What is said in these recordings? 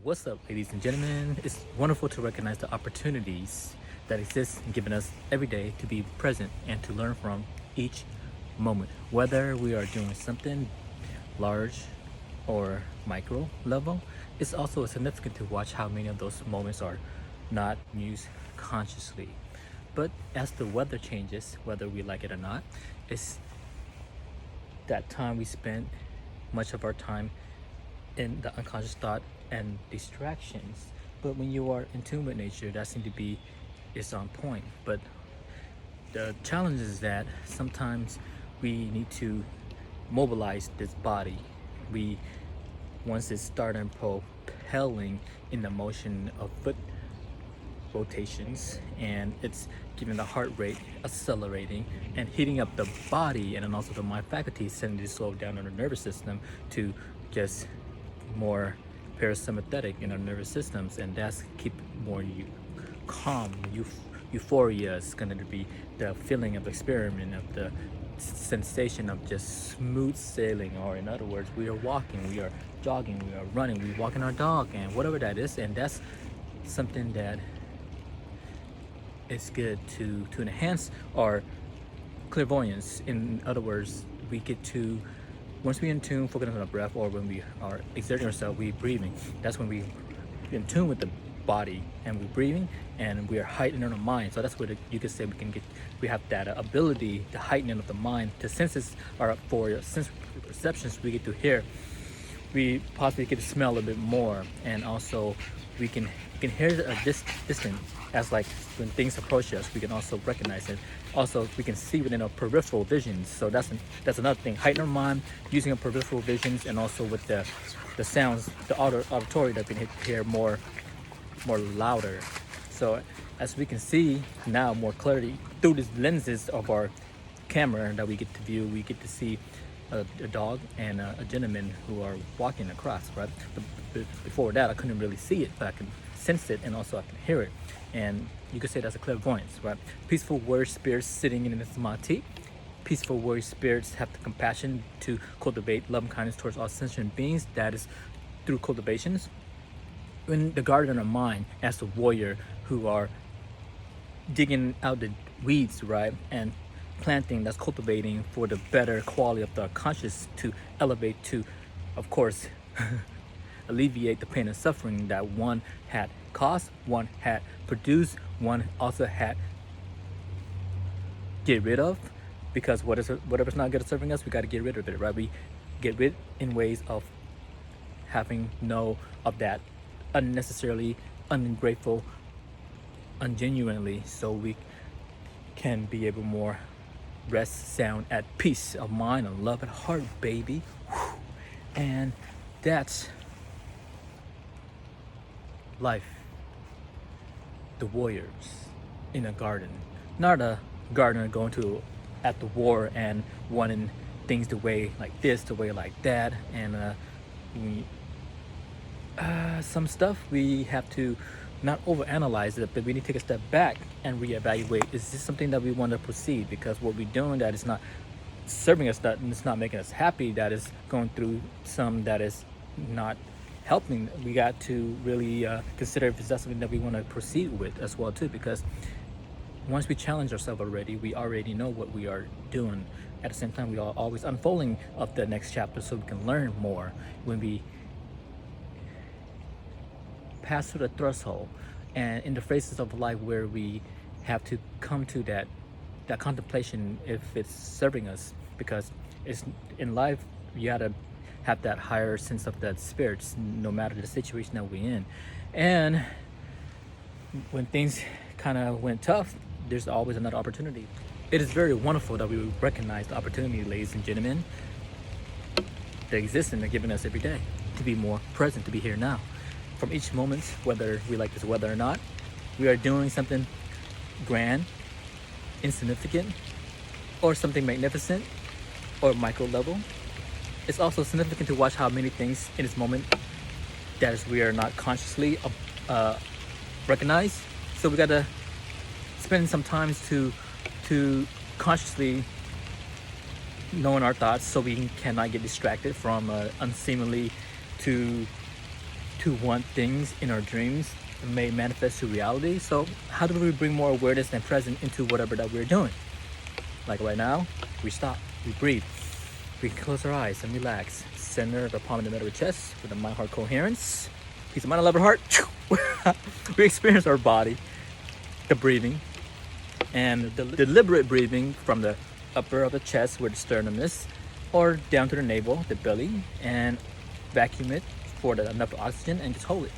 What's up, ladies and gentlemen? It's wonderful to recognize the opportunities that exist and given us every day to be present and to learn from each moment. Whether we are doing something large or micro level, it's also significant to watch how many of those moments are not used consciously. But as the weather changes, whether we like it or not, it's that time we spend much of our time in the unconscious thought and distractions. But when you are in tune with nature, that seems to be is on point. But the challenge is that sometimes we need to mobilize this body. We once it started propelling in the motion of foot rotations, and it's giving the heart rate accelerating and heating up the body, and then also the mind faculties tending to slow down on the nervous system to just more parasympathetic in our nervous systems, and that's keep more calm. Euphoria is going to be the feeling of experiment, of the sensation of just smooth sailing, or in other words, we are walking, we are jogging, we are running, we walking our dog, and whatever that is. And that's something that is good to enhance our clairvoyance. In other words, we get to, once we in tune, focusing on our breath, or when we are exerting ourselves, we breathing. That's when we in tune with the body and we're breathing, and we are heightening our mind. So that's what you could say we have that ability, the heightening of the mind. The senses are for sense perceptions. We get to hear, we possibly get to smell a little bit more, and also we can hear a distant, as like when things approach us, we can also recognize it. Also, we can see within our peripheral visions. So that's another thing. Heighten our mind using our peripheral visions, and also with the sounds, the auditory that we can hear more louder. So as we can see now more clearly through these lenses of our camera that we get to view, we get to see a dog and a gentleman who are walking across, right? But before that, I couldn't really see it, but I can sense it, and also I can hear it. And you could say that's a clairvoyance, right? Peaceful warrior spirits sitting in the samadhi. Peaceful warrior spirits have the compassion to cultivate love and kindness towards all sentient beings. That is through cultivations. In the garden of mind, as the warrior who are digging out the weeds, right, and planting, that's cultivating for the better quality of the conscious to elevate to, of course, alleviate the pain and suffering that one had caused, one had produced, one also had get rid of. Because whatever's not good at serving us, we got to get rid of it, right? We get rid in ways of having no of that unnecessarily, ungrateful, ungenuinely, so we can be able more rest, sound, at peace of mind and love at heart, baby. Whew. And that's life. The warriors in a garden, not a gardener going to at the war and wanting things the way like this, the way like that, and some stuff we have to not overanalyze it, but we need to take a step back and reevaluate. Is this something that we want to proceed? Because what we're doing that is not serving us, that it's not making us happy, that is going through some that is not helping. We got to really consider if that's something that we want to proceed with as well too. Because once we challenge ourselves already, we already know what we are doing. At the same time, we are always unfolding of the next chapter so we can learn more. When we pass through the threshold and in the phases of life where we have to come to that contemplation if it's serving us, because it's in life you gotta have that higher sense of that spirits no matter the situation that we're in. And when things kind of went tough, there's always another opportunity. It is very wonderful that we recognize the opportunity, ladies and gentlemen, that exists and they're giving us every day to be more present, to be here now. From each moment, whether we like this weather or not, we are doing something grand, insignificant, or something magnificent, or micro level. It's also significant to watch how many things in this moment that is we are not consciously recognize. So we gotta spend some time to consciously knowing our thoughts, so we cannot get distracted from unseemly to to want things in our dreams may manifest to reality. So how do we bring more awareness and presence into whatever that we're doing? Like right now, we stop, we breathe, we can close our eyes and relax. Center the palm in the middle of the chest with the mind-heart coherence. Peace of mind, love, heart. We experience our body, the breathing, and the deliberate breathing from the upper of the chest where the sternum is, or down to the navel, the belly, and vacuum it for enough oxygen and just hold it.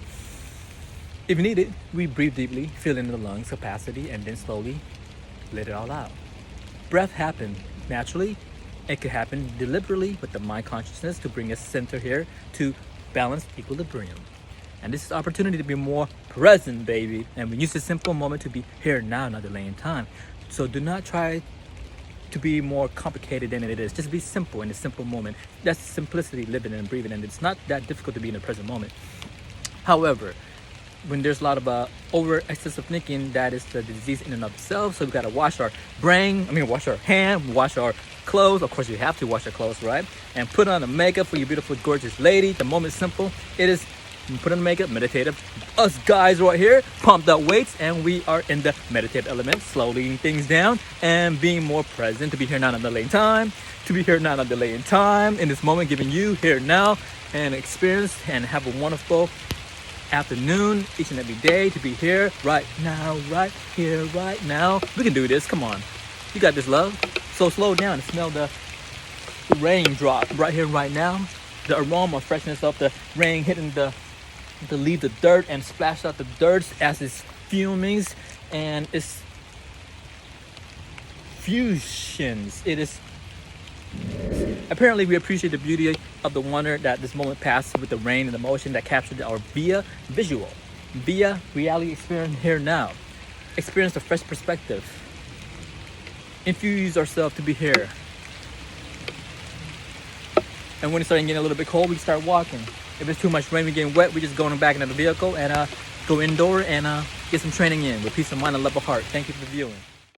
If needed, we breathe deeply, fill in the lungs capacity, and then slowly let it all out. Breath happens naturally. It could happen deliberately with the mind consciousness to bring us center here to balanced equilibrium. And this is opportunity to be more present, baby. And we use this simple moment to be here now, not delaying time. So do not try to be more complicated than it is. Just be simple in the simple moment. That's simplicity, living and breathing, and it's not that difficult to be in the present moment. However, when there's a lot of over excessive thinking, that is the disease in and of itself. So we gotta wash our brain, wash our hand, wash our clothes. Of course, you have to wash your clothes, right? And put on the makeup for your beautiful, gorgeous lady. The moment's simple. It is put on the makeup, meditative. Us guys right here, pumped up weights, and we are in the meditative element, slowing things down and being more present, to be here now, not delaying time, to be here now, not delaying time, in this moment, giving you here now and experience and have a wonderful afternoon each and every day to be here right now, right here, right now. We can do this. Come on. You got this, love. So slow down and smell the raindrop right here, right now. The aroma, freshness of the rain hitting the leave the dirt and splash out the dirt as it's fumings and it's fusions. It is apparently we appreciate the beauty of the wonder that this moment passed with the rain and the motion that captured our via visual, via reality experience here now. Experience the fresh perspective. Infuse ourselves to be here. And when it's starting getting a little bit cold, we start walking. If it's too much rain, we're getting wet, we just going back into the vehicle and go indoor and get some training in with peace of mind and love of heart. Thank you for viewing.